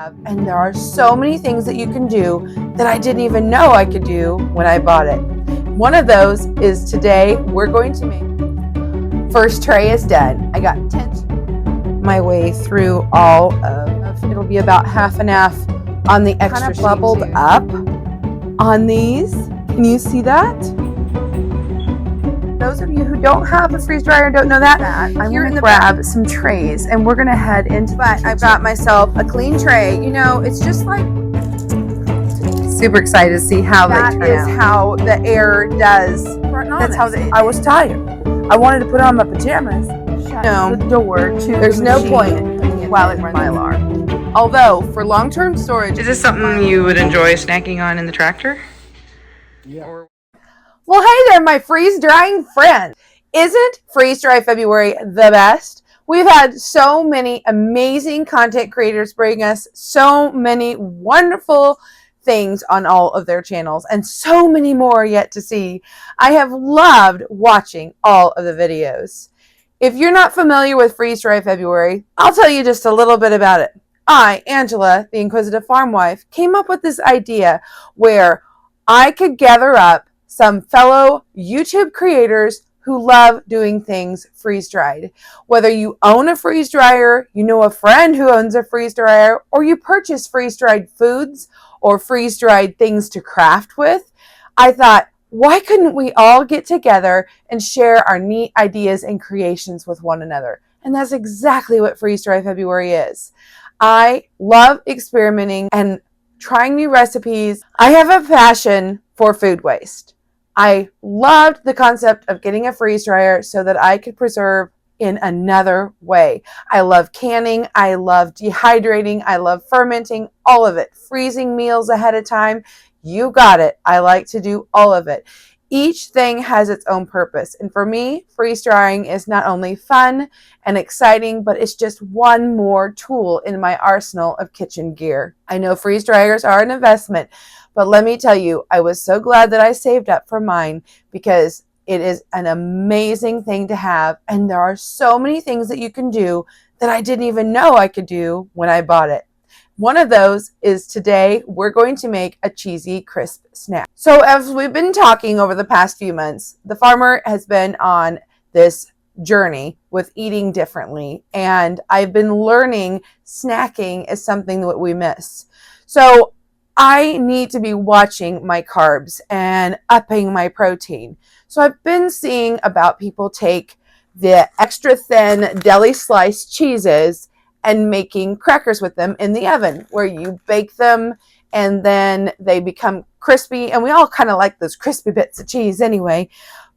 have, and there are so many things that you can do that I didn't even know I could do when I bought it. One of those is today we're going to make first tray is done. I got 10 my way through all of it'll be about half and half on the extra kind of bubbled up on these. Can you see that? Those of you who don't have a freeze dryer and don't know that, I'm here in the grab some trays and we're gonna head into. But I've got myself a clean tray. You know, it's just like super excited to see how they turn out. That is how the air does. That's how I was tired. I wanted to put on my pajamas. Shut the door to there's no point while it runs my alarm. Although for long-term storage, is this something you would enjoy snacking on in the tractor? Yeah. Well, hey there, my freeze-drying friends. Isn't Freeze Dry February the best? We've had so many amazing content creators bring us so many wonderful things on all of their channels and so many more yet to see. I have loved watching all of the videos. If you're not familiar with Freeze Dry February, I'll tell you just a little bit about it. I, Angela, the Inquisitive Farm Wife, came up with this idea where I could gather up some fellow YouTube creators who love doing things freeze-dried. Whether you own a freeze dryer, you know a friend who owns a freeze dryer, or you purchase freeze-dried foods or freeze-dried things to craft with, I thought, why couldn't we all get together and share our neat ideas and creations with one another? And that's exactly what Freeze Dry February is. I love experimenting and trying new recipes. I have a passion for food waste. I loved the concept of getting a freeze dryer so that I could preserve in another way. I love canning. I love dehydrating. I love fermenting, all of it. Freezing meals ahead of time. You got it. I like to do all of it. Each thing has its own purpose. And for me, freeze drying is not only fun and exciting, but it's just one more tool in my arsenal of kitchen gear. I know freeze dryers are an investment, but let me tell you, I was so glad that I saved up for mine because it is an amazing thing to have. And there are so many things that you can do that I didn't even know I could do when I bought it. One of those is today we're going to make a cheesy crisp snack. So as we've been talking over the past few months, the farmer has been on this journey with eating differently. And I've been learning snacking is something that we miss. So I need to be watching my carbs and upping my protein. So I've been seeing about people take the extra thin deli sliced cheeses and making crackers with them in the oven where you bake them and then they become crispy. And we all kind of like those crispy bits of cheese anyway.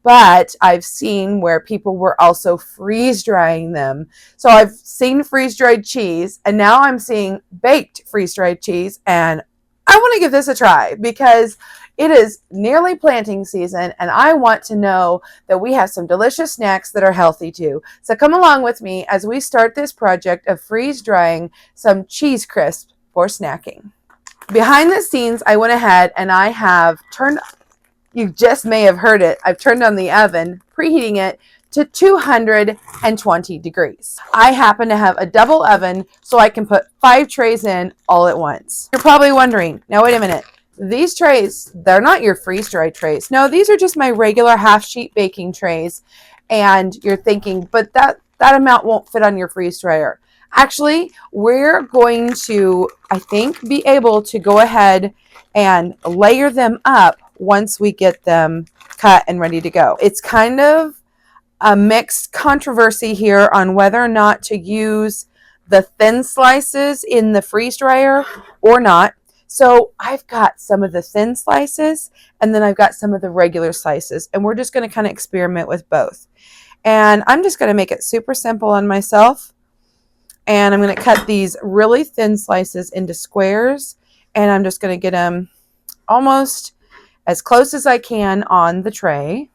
But I've seen where people were also freeze drying them. So I've seen freeze dried cheese and now I'm seeing baked freeze dried cheese. And I want to give this a try because it is nearly planting season and I want to know that we have some delicious snacks that are healthy too. So come along with me as we start this project of freeze drying some cheese crisps for snacking. Behind the scenes, I went ahead and I have turned, you just may have heard it, I've turned on the oven, preheating it to 220 degrees. I happen to have a double oven so I can put 5 trays in all at once. You're probably wondering, now wait a minute, these trays, they're not your freeze-dried trays. No, these are just my regular half-sheet baking trays. And you're thinking, but that amount won't fit on your freeze dryer. Actually, we're going to, I think, be able to go ahead and layer them up once we get them cut and ready to go. It's kind of a mixed controversy here on whether or not to use the thin slices in the freeze dryer or not. So I've got some of the thin slices and then I've got some of the regular slices and we're just going to kind of experiment with both. And I'm just going to make it super simple on myself. And I'm going to cut these really thin slices into squares and I'm just going to get them almost as close as I can on the tray.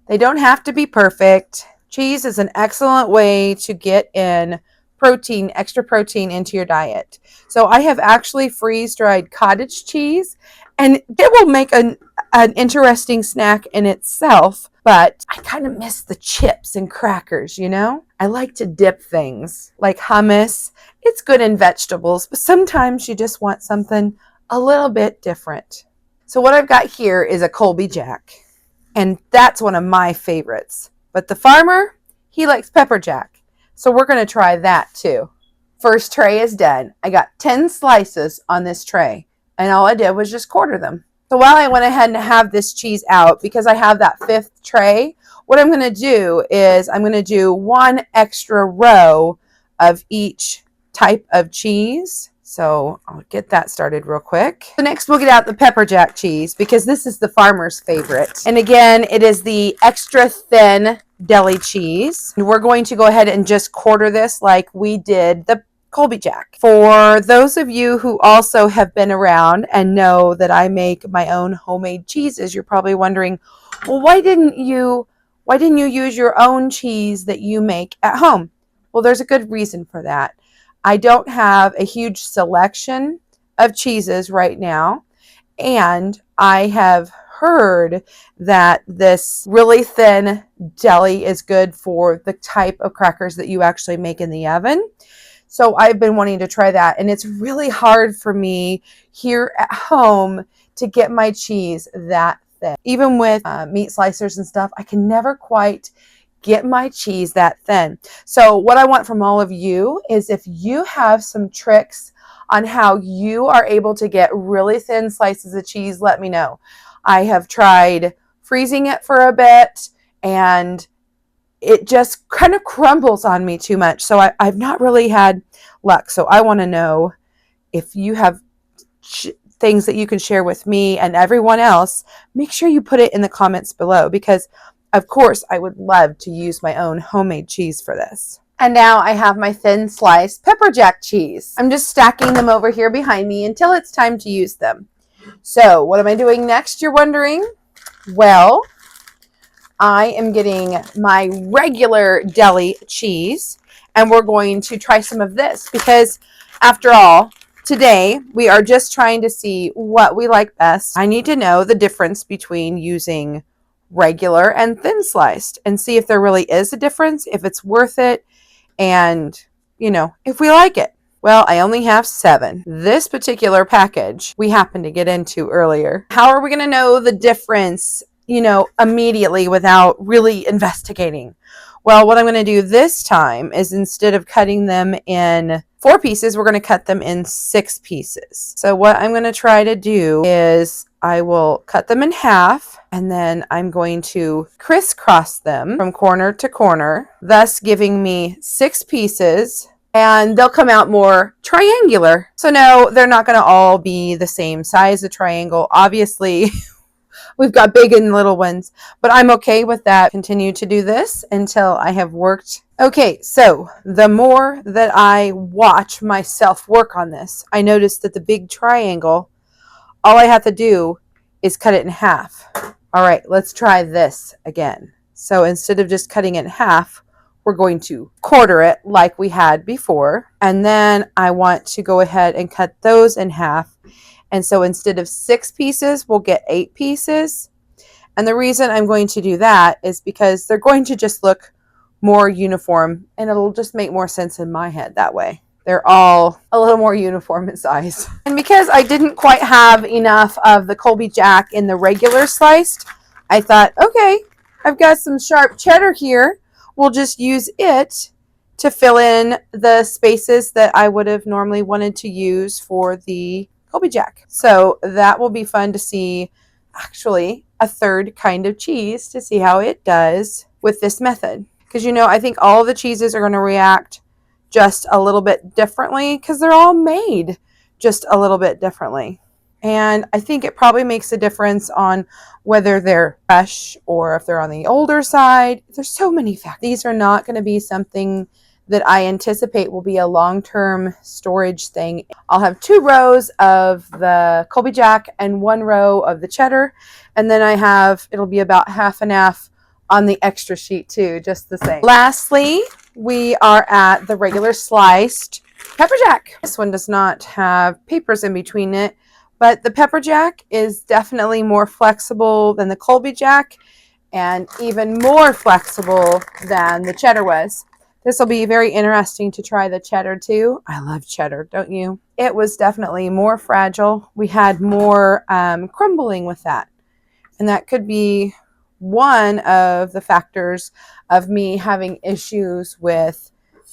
They don't have to be perfect. Cheese is an excellent way to get in protein, extra protein into your diet. So I have actually freeze-dried cottage cheese and it will make a an interesting snack in itself, but I kind of miss the chips and crackers, you know? I like to dip things like hummus. It's good in vegetables, but sometimes you just want something a little bit different. So what I've got here is a Colby Jack, and that's one of my favorites. But the farmer, he likes pepper jack. So we're going to try that too. First tray is done. I got 10 slices on this tray, and all I did was just quarter them. So while I went ahead and have this cheese out, because I have that 5th tray, what I'm going to do is I'm going to do 1 extra row of each type of cheese. So I'll get that started real quick. So next we'll get out the pepper jack cheese, because this is the farmer's favorite. And again, it is the extra thin deli cheese. And we're going to go ahead and just quarter this like we did the Colby Jack. For those of you who also have been around and know that I make my own homemade cheeses, you're probably wondering, well, why didn't you use your own cheese that you make at home? Well, there's a good reason for that. I don't have a huge selection of cheeses right now, and I have heard that this really thin deli is good for the type of crackers that you actually make in the oven. So I've been wanting to try that, and it's really hard for me here at home to get my cheese that thin. Even with meat slicers and stuff, I can never quite get my cheese that thin. So what I want from all of you is, if you have some tricks on how you are able to get really thin slices of cheese, let me know. I have tried freezing it for a bit, and it just kind of crumbles on me too much. So I've not really had luck. So I want to know if you have things that you can share with me and everyone else. Make sure you put it in the comments below, because of course I would love to use my own homemade cheese for this. And now I have my thin sliced pepper jack cheese. I'm just stacking them over here behind me until it's time to use them. So what am I doing next, you're wondering? Well, I am getting my regular deli cheese, and we're going to try some of this, because after all, today we are just trying to see what we like best. I need to know the difference between using regular and thin sliced, and see if there really is a difference, if it's worth it, and if we like it. Well, I only have 7. This particular package we happened to get into earlier. How are we going to know the difference immediately without really investigating? Well, what I'm going to do this time is, instead of cutting them in 4 pieces, we're going to cut them in 6 pieces. So what I'm going to try to do is I will cut them in half, and then I'm going to crisscross them from corner to corner, thus giving me 6 pieces, and they'll come out more triangular. So no, they're not going to all be the same size of triangle. Obviously, we've got big and little ones, but I'm okay with that. Continue to do this until I have worked. Okay, so the more that I watch myself work on this, I notice that the big triangle, all I have to do is cut it in half. All right, let's try this again. So instead of just cutting it in half, we're going to quarter it like we had before. And then I want to go ahead and cut those in half. And so instead of 6 pieces, we'll get 8 pieces. And the reason I'm going to do that is because they're going to just look more uniform, and it'll just make more sense in my head that way. They're all a little more uniform in size. And because I didn't quite have enough of the Colby Jack in the regular sliced, I thought, okay, I've got some sharp cheddar here. We'll just use it to fill in the spaces that I would have normally wanted to use for the Colby Jack. So that will be fun to see, actually, a third kind of cheese, to see how it does with this method. Because I think all the cheeses are going to react just a little bit differently, because they're all made just a little bit differently. And I think it probably makes a difference on whether they're fresh or if they're on the older side. There's so many factors. These are not going to be something that I anticipate will be a long-term storage thing. I'll have 2 rows of the Colby Jack and 1 row of the cheddar. And then it'll be about half and half on the extra sheet too, just the same. Lastly, we are at the regular sliced pepper jack. This one does not have papers in between it, But the pepper jack is definitely more flexible than the Colby jack and even more flexible than the cheddar was. This will be very interesting to try the cheddar too. I love cheddar, don't you? It was definitely more fragile. We had more crumbling with that. And that could be one of the factors of me having issues with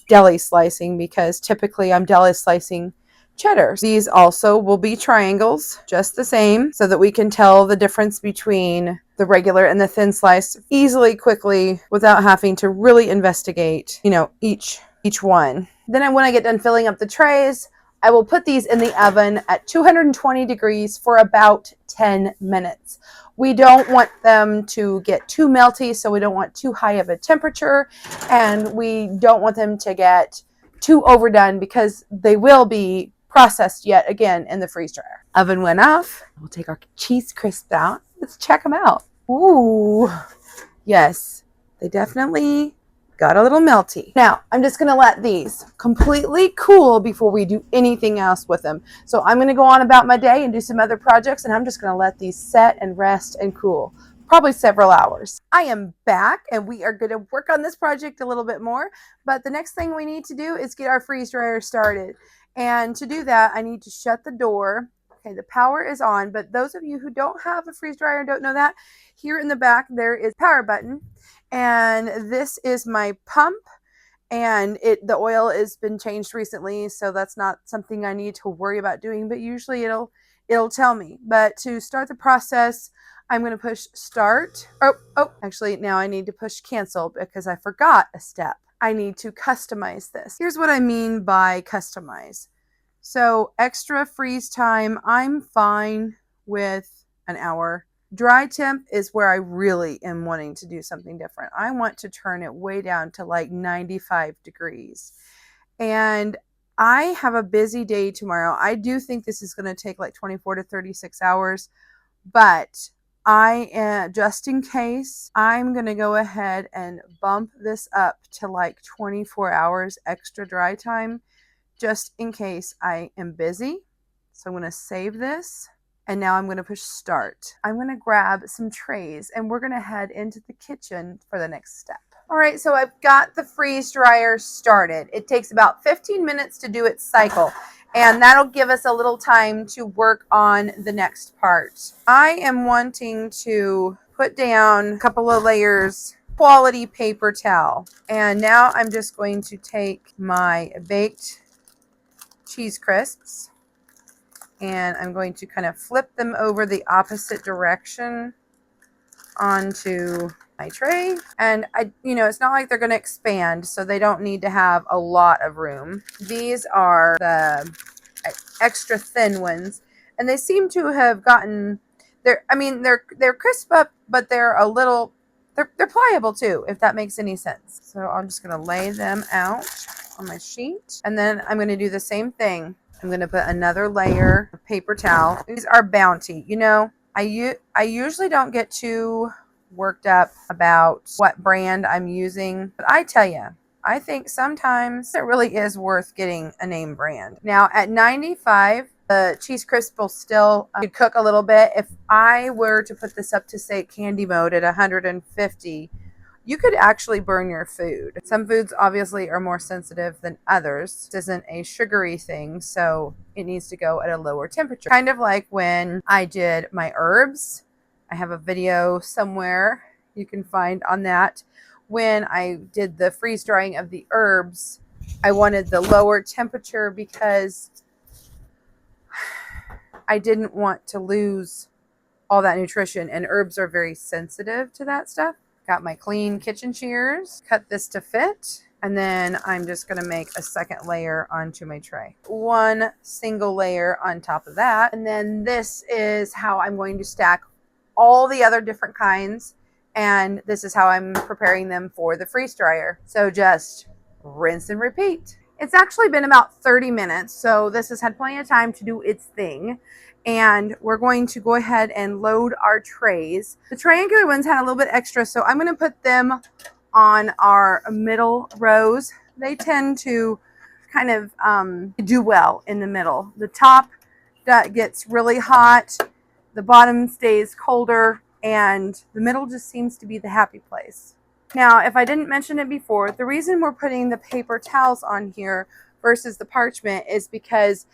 deli slicing, because typically I'm deli slicing cheddar. These also will be triangles, just the same, so that we can tell the difference between the regular and the thin slice easily, quickly, without having to really investigate, each one. Then when I get done filling up the trays, I will put these in the oven at 220 degrees for about 10 minutes. We don't want them to get too melty, so we don't want too high of a temperature, and we don't want them to get too overdone because they will be processed yet again in the freeze dryer. Oven went off. We'll take our cheese crisps out. Let's check them out. Ooh, yes, they definitely got a little melty. Now, I'm just gonna let these completely cool before we do anything else with them. So I'm gonna go on about my day and do some other projects, and I'm just gonna let these set and rest and cool, probably several hours. I am back, and we are gonna work on this project a little bit more, but the next thing we need to do is get our freeze dryer started. And to do that, I need to shut the door. Okay, the power is on, but those of you who don't have a freeze dryer and don't know that, here in the back there is a power button, and this is my pump, and the oil has been changed recently, so that's not something I need to worry about doing, but usually it'll tell me. But to start the process, I'm going to push start. Actually now I need to push cancel because I forgot a step. I need to customize this. Here's what I mean by customize. So extra freeze time, I'm fine with an hour. Dry temp is where I really am wanting to do something different. I want to turn it way down to like 95 degrees. And I have a busy day tomorrow. I do think this is going to take like 24 to 36 hours, but just in case, I'm going to go ahead and bump this up to like 24 hours extra dry time, just in case I am busy. So I'm going to save this. And now I'm going to push start. I'm going to grab some trays, and we're going to head into the kitchen for the next step. All right, so I've got the freeze dryer started. It takes about 15 minutes to do its cycle, and that'll give us a little time to work on the next part. I am wanting to put down a couple of layers quality paper towel. And now I'm just going to take my baked cheese crisps, and I'm going to kind of flip them over the opposite direction onto my tray. And it's not like they're going to expand, so they don't need to have a lot of room. These are the extra thin ones, and they seem to have gotten they're crisp up, but they're a little they're pliable too, if that makes any sense. So I'm just going to lay them out on my sheet, and then I'm going to do the same thing. I'm going to put another layer of paper towel. These are Bounty. I usually don't get too worked up about what brand I'm using, but I tell you, I think sometimes it really is worth getting a name brand. Now at 95, the cheese crisp will still cook a little bit. If I were to put this up to, say, candy mode at 150, you could actually burn your food. Some foods obviously are more sensitive than others. This isn't a sugary thing, so it needs to go at a lower temperature. Kind of like when I did my herbs. I have a video somewhere you can find on that. When I did the freeze drying of the herbs, I wanted the lower temperature because I didn't want to lose all that nutrition, and herbs are very sensitive to that stuff. Got my clean kitchen shears, cut this to fit, and then I'm just going to make a second layer onto my tray. One single layer on top of that, and then this is how I'm going to stack all the other different kinds, and this is how I'm preparing them for the freeze dryer. So just rinse and repeat. It's actually been about 30 minutes, so this has had plenty of time to do its thing. And we're going to go ahead and load our trays. The triangular ones had a little bit extra, so I'm going to put them on our middle rows. They tend to kind of do well in the middle. The top that gets really hot, the bottom stays colder, and the middle just seems to be the happy place. Now, if I didn't mention it before, the reason we're putting the paper towels on here versus the parchment is because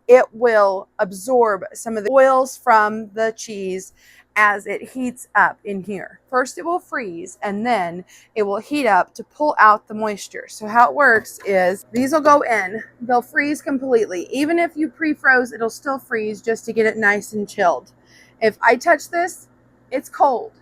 it will absorb some of the oils from the cheese as it heats up in here. First it will freeze and then it will heat up to pull out the moisture. So how it works is these will go in, they'll freeze completely. Even if you pre-froze, it'll still freeze just to get it nice and chilled. If I touch this, it's cold.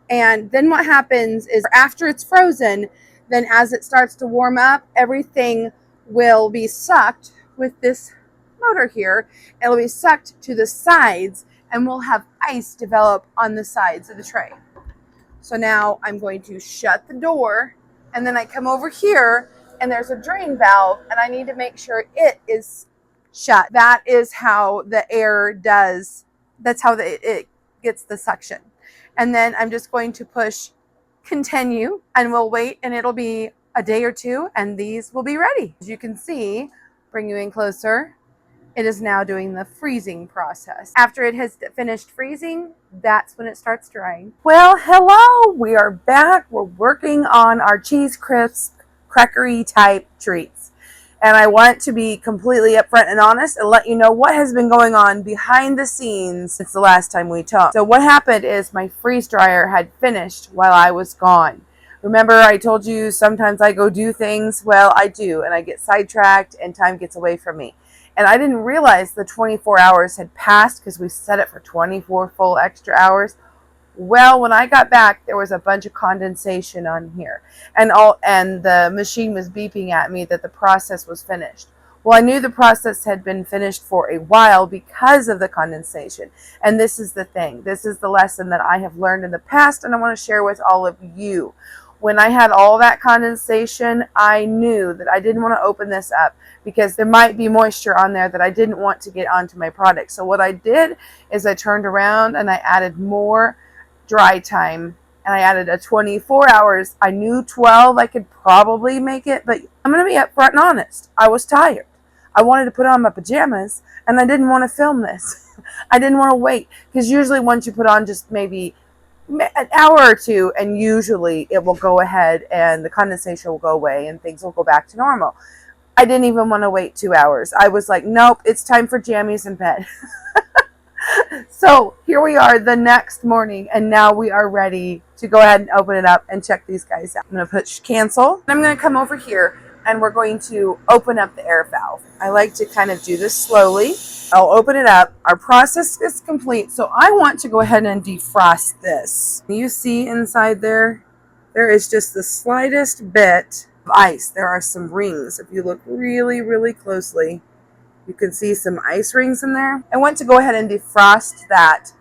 And then what happens is after it's frozen, then as it starts to warm up, everything will be sucked with this motor here. It'll be sucked to the sides and we'll have ice develop on the sides of the tray. So now I'm going to shut the door and then I come over here and there's a drain valve and I need to make sure it is shut. That is how the air does, that's how it gets the suction. And then I'm just going to push continue and we'll wait and it'll be a day or two and these will be ready. As you can see, bring you in closer, it is now doing the freezing process. After it has finished freezing, that's when it starts drying. Well, hello, we are back. We're working on our cheese crisp, crackery type treats. And I want to be completely upfront and honest and let you know what has been going on behind the scenes since the last time we talked. So what happened is my freeze dryer had finished while I was gone. Remember I told you sometimes I go do things? Well, I do, and I get sidetracked and time gets away from me. And I didn't realize the 24 hours had passed because we set it for 24 full extra hours. Well, when I got back, there was a bunch of condensation on here, and the machine was beeping at me that the process was finished. Well, I knew the process had been finished for a while because of the condensation. And this is the thing. This is the lesson that I have learned in the past, and I want to share with all of you. When I had all that condensation, I knew that I didn't want to open this up because there might be moisture on there that I didn't want to get onto my product. So what I did is I turned around and I added more dry time and I added a 24 hours. I knew 12 I could probably make it, but I'm going to be upfront and honest. I was tired. I wanted to put on my pajamas and I didn't want to film this. I didn't want to wait because usually once you put on just maybe an hour or two and usually it will go ahead and the condensation will go away and things will go back to normal. I didn't even want to wait 2 hours. I was like, nope, it's time for jammies in bed. So here we are the next morning and now we are ready to go ahead and open it up and check these guys out. I'm going to push cancel. I'm going to come over here and we're going to open up the air valve. I like to kind of do this slowly. I'll open it up. Our process is complete. So I want to go ahead and defrost this. You see inside there is just the slightest bit of ice. There are some rings. If you look really, really closely, you can see some ice rings in there. I want to go ahead and defrost that,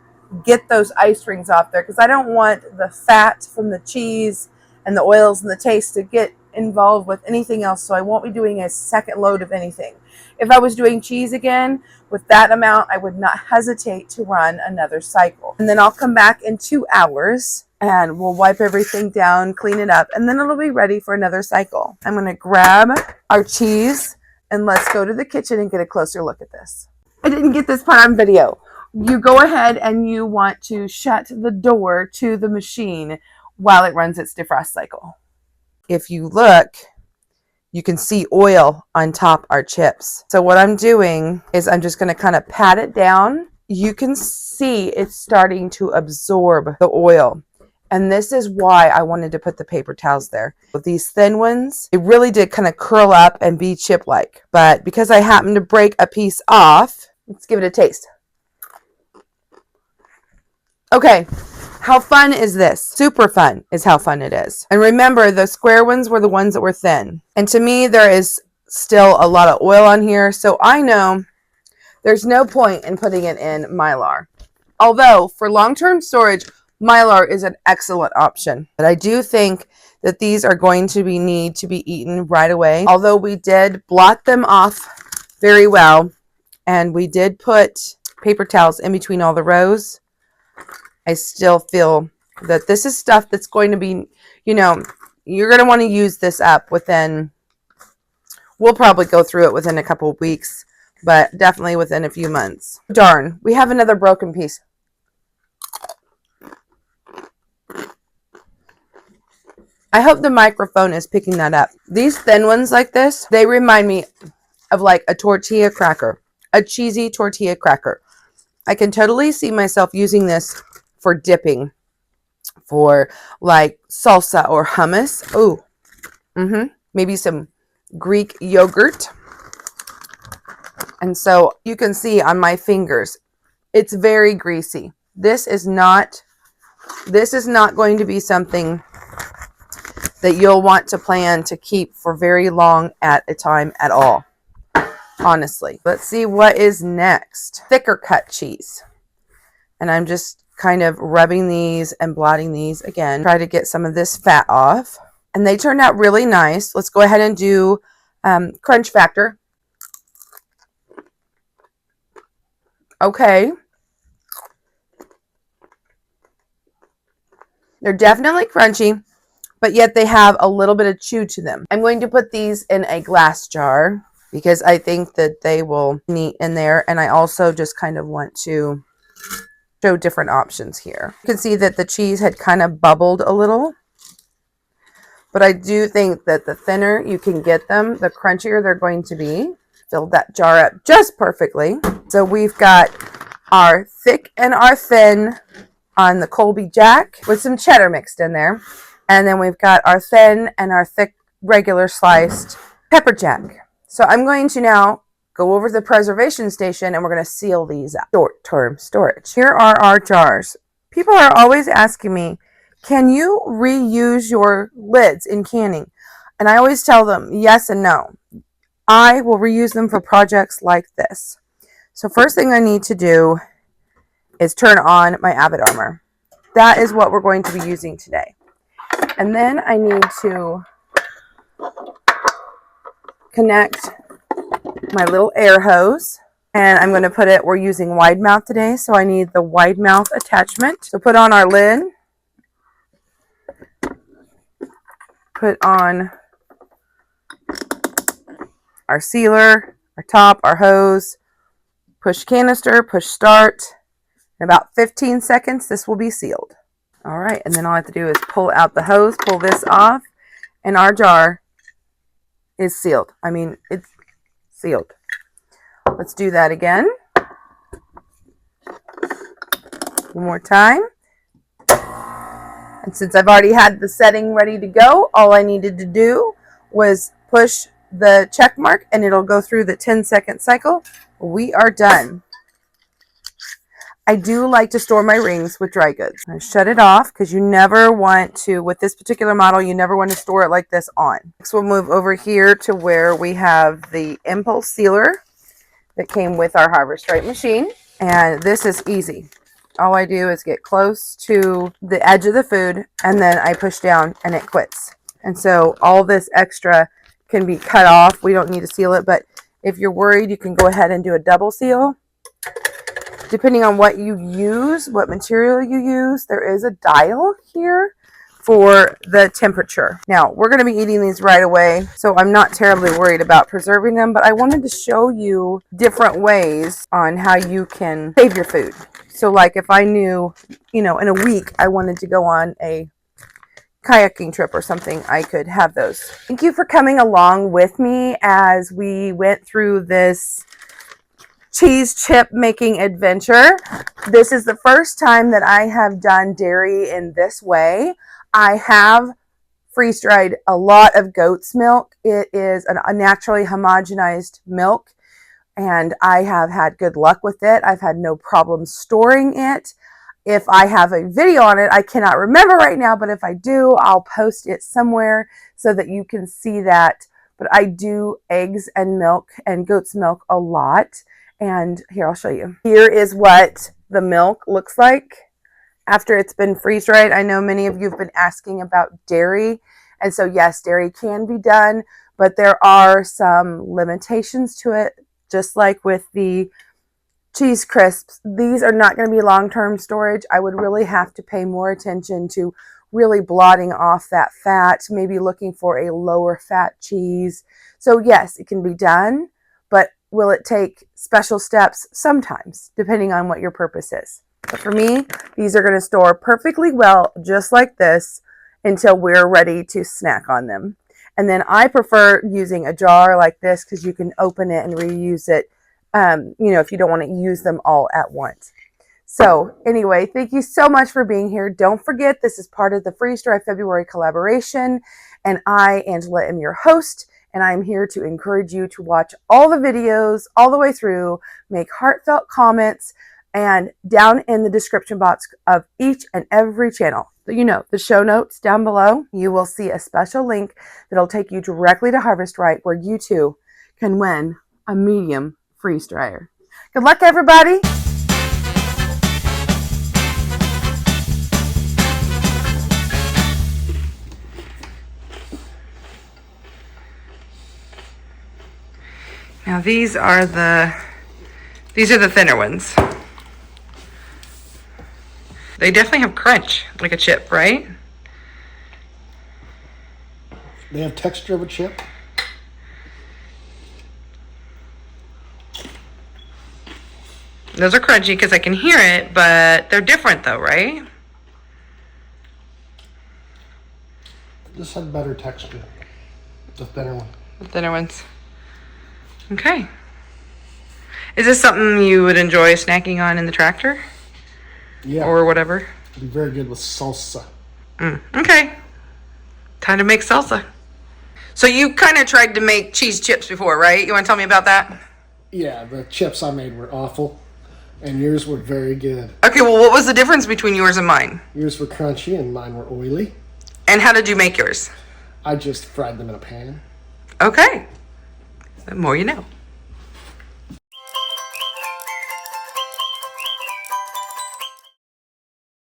get those ice rings off there because I don't want the fat from the cheese and the oils and the taste to get involved with anything else. So I won't be doing a second load of anything. If I was doing cheese again with that amount, I would not hesitate to run another cycle. And then I'll come back in 2 hours and we'll wipe everything down, clean it up, and then it'll be ready for another cycle. I'm going to grab our cheese and let's go to the kitchen and get a closer look at this. I didn't get this part on video. You go ahead and you want to shut the door to the machine while it runs its defrost cycle. If you look, you can see oil on top our chips. So what I'm doing is I'm just going to kind of pat it down. You can see it's starting to absorb the oil. And this is why I wanted to put the paper towels there. With these thin ones, it really did kind of curl up and be chip-like. But because I happened to break a piece off, let's give it a taste. Okay, how fun is this? Super fun is how fun it is. And remember, the square ones were the ones that were thin. And to me, there is still a lot of oil on here. So I know there's no point in putting it in Mylar. Although, for long-term storage, Mylar is an excellent option. But I do think that these are going to need to be eaten right away. Although we did blot them off very well. And we did put paper towels in between all the rows. I still feel that this is stuff that's going to be, you're going to want to use this up within, we'll probably go through it within a couple of weeks. but definitely within a few months. Darn, we have another broken piece. I hope the microphone is picking that up. These thin ones like this, they remind me of like a tortilla cracker, a cheesy tortilla cracker. I can totally see myself using this for dipping, for like salsa or hummus. Oh, maybe some Greek yogurt. And so you can see on my fingers, it's very greasy. This is not going to be something that you'll want to plan to keep for very long at a time at all. Honestly, let's see what is next. Thicker cut cheese. And I'm just kind of rubbing these and blotting these again. Try to get some of this fat off. And they turned out really nice. Let's go ahead and do crunch factor. Okay. They're definitely crunchy, but yet they have a little bit of chew to them. I'm going to put these in a glass jar because I think that they will neat in there. And I also just kind of want to show different options here. You can see that the cheese had kind of bubbled a little, but I do think that the thinner you can get them, the crunchier they're going to be. Filled that jar up just perfectly. So we've got our thick and our thin on the Colby Jack with some cheddar mixed in there. And then we've got our thin and our thick regular sliced pepper jack. So I'm going to now go over to the preservation station and we're going to seal these up. Short-term storage. Here are our jars. People are always asking me, can you reuse your lids in canning? And I always tell them yes and no. I will reuse them for projects like this. So first thing I need to do is turn on my Avid Armor. That is what we're going to be using today. And then I need to connect my little air hose. And I'm going to put it, we're using wide mouth today, so I need the wide mouth attachment. So put on our lid. Put on our sealer, our top, our hose. Push canister, push start. In about 15 seconds, this will be sealed. All right, and then all I have to do is pull out the hose, pull this off, and our jar is sealed. I mean, it's sealed. Let's do that again. One more time. And since I've already had the setting ready to go, all I needed to do was push the check mark and it'll go through the 10-second cycle. We are done. I do like to store my rings with dry goods. I shut it off because you never want to, with this particular model, you never want to store it like this on. Next we'll move over here to where we have the impulse sealer that came with our Harvest Stripe machine. And this is easy. All I do is get close to the edge of the food and then I push down and it quits. And so all this extra can be cut off. We don't need to seal it, but if you're worried, you can go ahead and do a double seal. Depending on what you use, what material you use, there is a dial here for the temperature. Now, we're going to be eating these right away, so I'm not terribly worried about preserving them, but I wanted to show you different ways on how you can save your food. So like if I knew, in a week I wanted to go on a kayaking trip or something, I could have those. Thank you for coming along with me as we went through this cheese chip making adventure. This is the first time that I have done dairy in this way. I have freeze-dried a lot of goat's milk. It is a naturally homogenized milk and I have had good luck with it. I've had no problem storing it. If I have a video on it, I cannot remember right now, but if I do, I'll post it somewhere so that you can see that. But I do eggs and milk and goat's milk a lot. And here, I'll show you. Here is what the milk looks like after it's been freeze-dried. I know many of you have been asking about dairy. And so yes, dairy can be done, but there are some limitations to it. Just like with the cheese crisps, these are not going to be long-term storage. I would really have to pay more attention to really blotting off that fat, maybe looking for a lower fat cheese. So yes, it can be done, but will it take special steps? Sometimes, depending on what your purpose is. But for me, these are going to store perfectly well, just like this, until we're ready to snack on them. And then I prefer using a jar like this because you can open it and reuse it, if you don't want to use them all at once. So anyway, thank you so much for being here. Don't forget, this is part of the Freeze Dry February collaboration. And I, Angela, am your host. And I'm here to encourage you to watch all the videos all the way through, make heartfelt comments, and down in the description box of each and every channel, the show notes down below, you will see a special link that'll take you directly to Harvest Right, where you too can win a medium freeze dryer. Good luck, everybody. Now these are the thinner ones. They definitely have crunch, like a chip, right? They have texture of a chip. Those are crunchy because I can hear it, but they're different though, right? This had better texture. The thinner one. The thinner ones. Okay. Is this something you would enjoy snacking on in the tractor? Yeah. Or whatever? It'd be very good with salsa. Okay. Time to make salsa. So you kind of tried to make cheese chips before, right? You want to tell me about that? Yeah, the chips I made were awful, and yours were very good. Okay, well, what was the difference between yours and mine? Yours were crunchy, and mine were oily. And how did you make yours? I just fried them in a pan. Okay. The more you know.